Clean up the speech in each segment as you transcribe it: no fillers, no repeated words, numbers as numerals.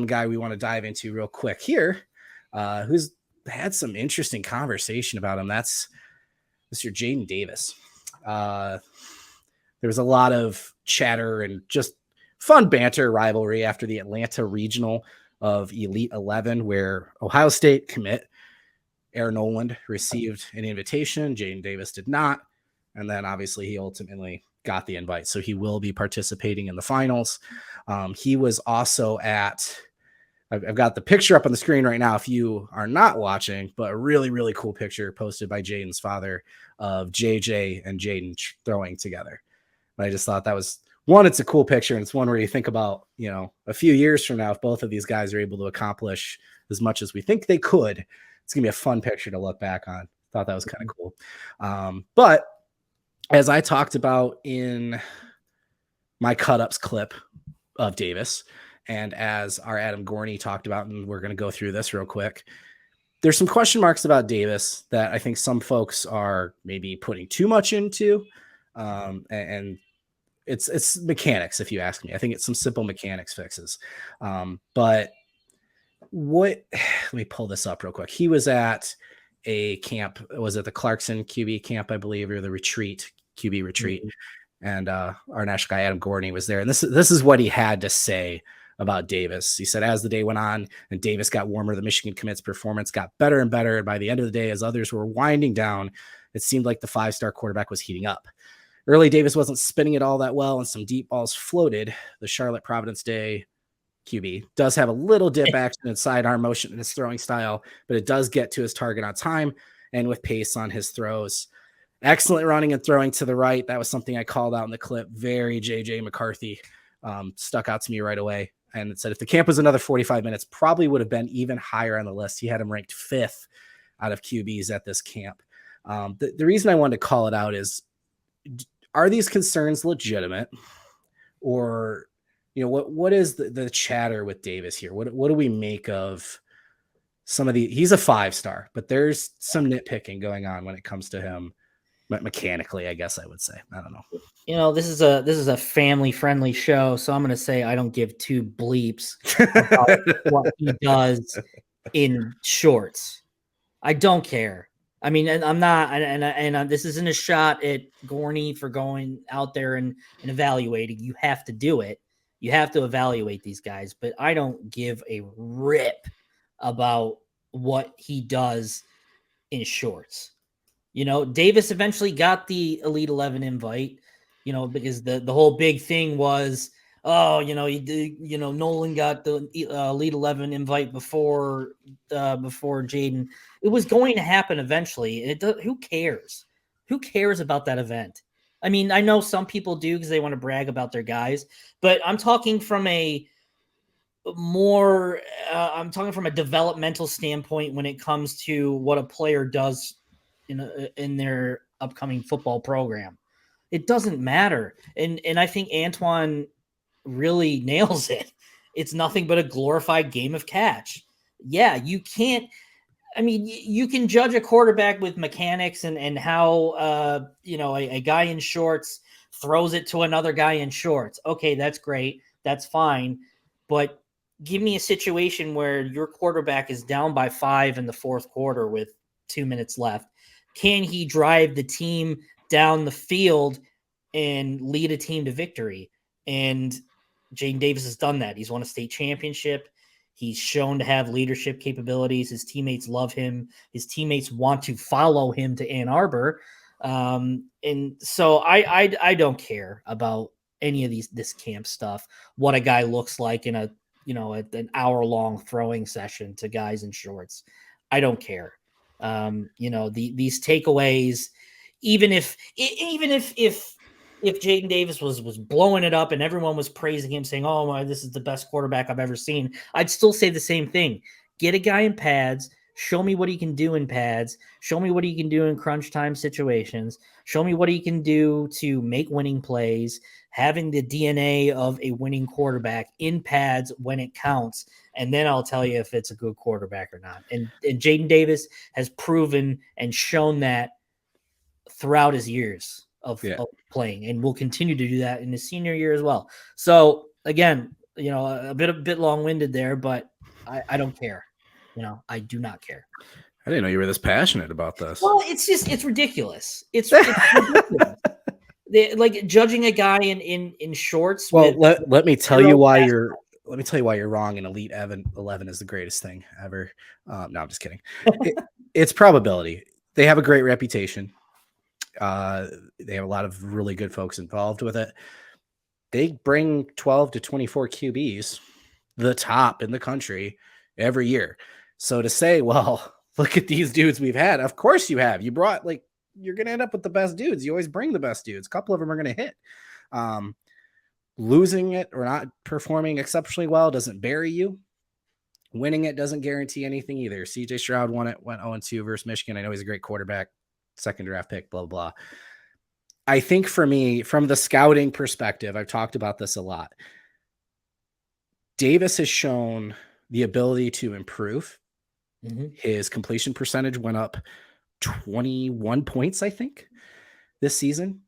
one guy we want to dive into real quick here, who's had some interesting conversation about him. That's Mr. Jadyn Davis. There was a lot of chatter and just fun banter rivalry after the Atlanta Regional of Elite 11, where Ohio State commit Aaron Noland received an invitation. Jadyn Davis did not. And then obviously he ultimately got the invite. So he will be participating in the finals. He was also I've got the picture up on the screen right now if you are not watching, but a really, really cool picture posted by Jadyn's father of JJ and Jadyn throwing together. And I just thought that was one, it's a cool picture. And it's one where you think about, a few years from now, if both of these guys are able to accomplish as much as we think they could, it's going to be a fun picture to look back on. Thought that was kind of cool. But as I talked about in my cut-ups clip of Davis, and as our Adam Gorney talked about, and we're going to go through this real quick, there's some question marks about Davis that I think some folks are maybe putting too much into. And it's mechanics, if you ask me. I think it's some simple mechanics fixes. But let me pull this up real quick. He was at a camp. Was it the Clarkson QB camp, I believe, or the QB retreat? Mm-hmm. And our national guy, Adam Gorney, was there. And this is what he had to say about Davis. He said, as the day went on and Davis got warmer, the Michigan commit's performance got better and better. And by the end of the day, as others were winding down, it seemed like the 5-star quarterback was heating up. Early, Davis wasn't spinning it all that well, and some deep balls floated. The Charlotte Providence Day QB does have a little dip action and sidearm motion in his throwing style, but it does get to his target on time and with pace on his throws. Excellent running and throwing to the right. That was something I called out in the clip. Very JJ McCarthy. Stuck out to me right away. And it said if the camp was another 45 minutes, probably would have been even higher on the list. He had him ranked 5th out of QBs at this camp. The reason I wanted to call it out is, are these concerns legitimate? Or, what is the chatter with Davis here? What do we make of some of he's a 5-star, but there's some nitpicking going on when it comes to him mechanically, I guess I would say. I don't know. This is a family friendly show, so I'm going to say I don't give two bleeps about what he does in shorts. I don't care. I mean, and I'm not, and this isn't a shot at Gorney for going out there and evaluating. You have to do it. You have to evaluate these guys, but I don't give a rip about what he does in shorts. Davis eventually got the Elite 11 invite, because the whole big thing was, Nolan got the Elite 11 invite before Jadyn. It was going to happen eventually. Who cares? Who cares about that event? I mean, I know some people do because they want to brag about their guys, but I'm talking from a developmental standpoint when it comes to what a player does in their upcoming football program. It doesn't matter. And I think Antoine really nails it. It's nothing but a glorified game of catch. Yeah, you can't. I mean, you can judge a quarterback with mechanics and how, a guy in shorts throws it to another guy in shorts. Okay, that's great. That's fine. But give me a situation where your quarterback is down by 5 in the fourth quarter with 2 minutes left. Can he drive the team down the field and lead a team to victory? And Jadyn Davis has done that. He's won a state championship. He's shown to have leadership capabilities. His teammates love him. His teammates want to follow him to Ann Arbor. And so I don't care about any of this camp stuff, what a guy looks like in an hour-long throwing session to guys in shorts. I don't care. These takeaways, even if Jadyn Davis was blowing it up and everyone was praising him, saying, "Oh my, this is the best quarterback I've ever seen," I'd still say the same thing. Get a guy in pads. Show me what he can do in pads. Show me what he can do in crunch time situations. Show me what he can do to make winning plays, having the DNA of a winning quarterback in pads when it counts. And then I'll tell you if it's a good quarterback or not. And Jadyn Davis has proven and shown that throughout his years of playing, and will continue to do that in his senior year as well. So again, a bit long-winded there, but I don't care. I do not care. I didn't know you were this passionate about this. Well, it's ridiculous. It's ridiculous. Like judging a guy in shorts. Well, let me tell you why you're wrong. And Elite 11 is the greatest thing ever. No, I'm just kidding. It's probability. They have a great reputation. They have a lot of really good folks involved with it. They bring 12 to 24 QBs, the top in the country, every year. So to say, well, look at these dudes we've had. Of course you have. You brought you're going to end up with the best dudes. You always bring the best dudes. A couple of them are going to hit. Losing it or not performing exceptionally well doesn't bury you. Winning it doesn't guarantee anything either. CJ Stroud went 0-2 versus Michigan. I know he's a great quarterback, second draft pick, blah, blah, blah. I think for me, from the scouting perspective, I've talked about this a lot. Davis has shown the ability to improve. Mm-hmm. His completion percentage went up 21 points, I think, this season.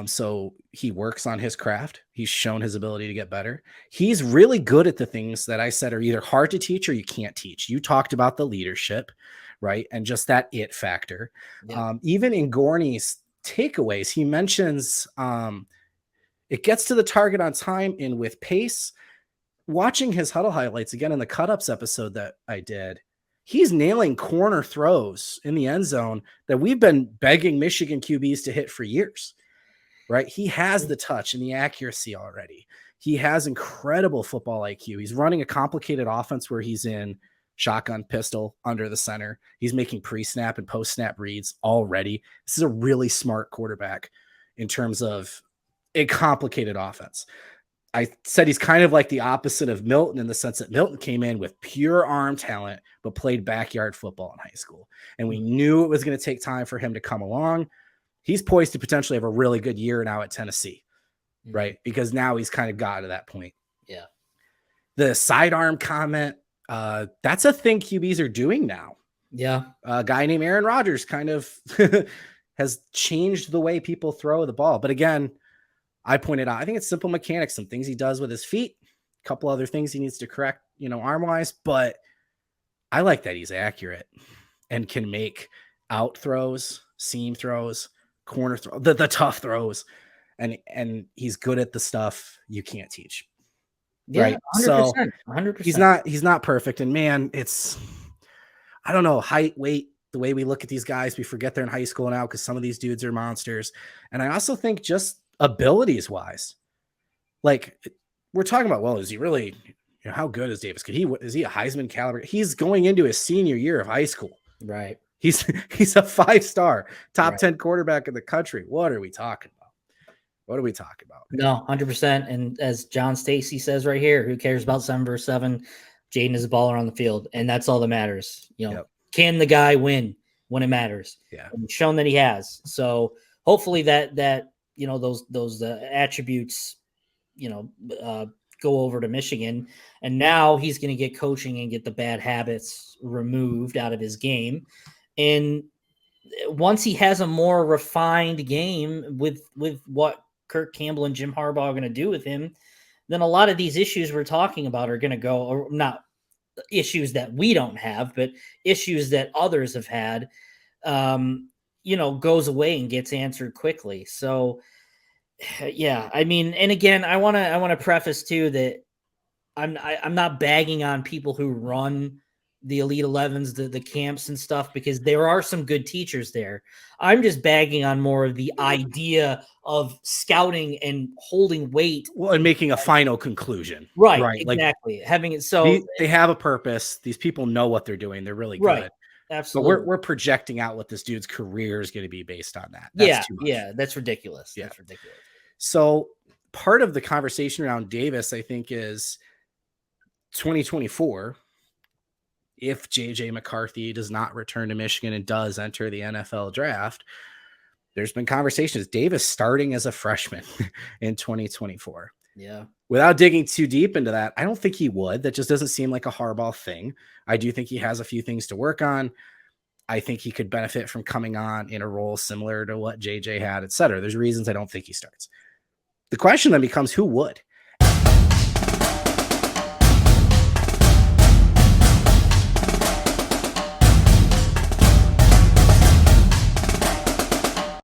So he works on his craft. He's shown his ability to get better. He's really good at the things that I said are either hard to teach or you can't teach. You talked about the leadership, right? And just that it factor. Yeah. Even in Gorney's takeaways, he mentions it gets to the target on time and with pace. Watching his huddle highlights again in the cut-ups episode that I did, he's nailing corner throws in the end zone that we've been begging Michigan QBs to hit for years, right? He has the touch and the accuracy already. He has incredible football IQ. He's running a complicated offense where he's in shotgun pistol under the center. He's making pre-snap and post-snap reads already. This is a really smart quarterback in terms of a complicated offense. I said he's kind of like the opposite of Milton in the sense that Milton came in with pure arm talent, but played backyard football in high school. And we knew it was going to take time for him to come along. He's poised to potentially have a really good year now at Tennessee, right? Because now he's kind of got to that point. Yeah. The sidearm comment, that's a thing QBs are doing now. Yeah. A guy named Aaron Rodgers kind of has changed the way people throw the ball. But again, I pointed out, I think it's simple mechanics, some things he does with his feet, a couple other things he needs to correct, arm-wise, but I like that he's accurate and can make out throws, seam throws, corner throws, the tough throws, and he's good at the stuff you can't teach. Yeah, right? 100%, so 100%. He's not perfect, and man, I don't know, height, weight, the way we look at these guys, we forget they're in high school now because some of these dudes are monsters. And I also think just abilities wise, like we're talking about, well, is he really, how good is Davis? Is he a Heisman caliber? He's going into his senior year of high school. Right. He's a 5-star top 10 quarterback in the country. What are we talking about? No, 100%. And as John Stacy says right here, who cares about 7 versus 7? Jadyn is a baller on the field, and that's all that matters. Can the guy win when it matters? Yeah. And shown that he has. So hopefully that those attributes, go over to Michigan, and now he's going to get coaching and get the bad habits removed out of his game. And once he has a more refined game with what Kirk Campbell and Jim Harbaugh are going to do with him, then a lot of these issues we're talking about are going to go, or not issues that we don't have, but issues that others have had, goes away and gets answered quickly. So, yeah, I mean, and again, I want to preface too that I'm not bagging on people who run the Elite 11s, the camps and stuff, because there are some good teachers there. I'm just bagging on more of the idea of scouting and holding weight. Well, and making a final conclusion. Right. Exactly. Like, having it so they have a purpose. These people know what they're doing. They're really good. Right. Absolutely. But we're projecting out what this dude's career is going to be based on that. That's too much. Yeah, that's ridiculous. Yeah. That's ridiculous. So part of the conversation around Davis, I think, is 2024. If JJ McCarthy does not return to Michigan and does enter the NFL draft, there's been conversations Davis starting as a freshman in 2024. Yeah. Without digging too deep into that, I don't think he would. That just doesn't seem like a Harbaugh thing. I do think he has a few things to work on. I think he could benefit from coming on in a role similar to what JJ had, et cetera. There's reasons I don't think he starts. The question then becomes, who would?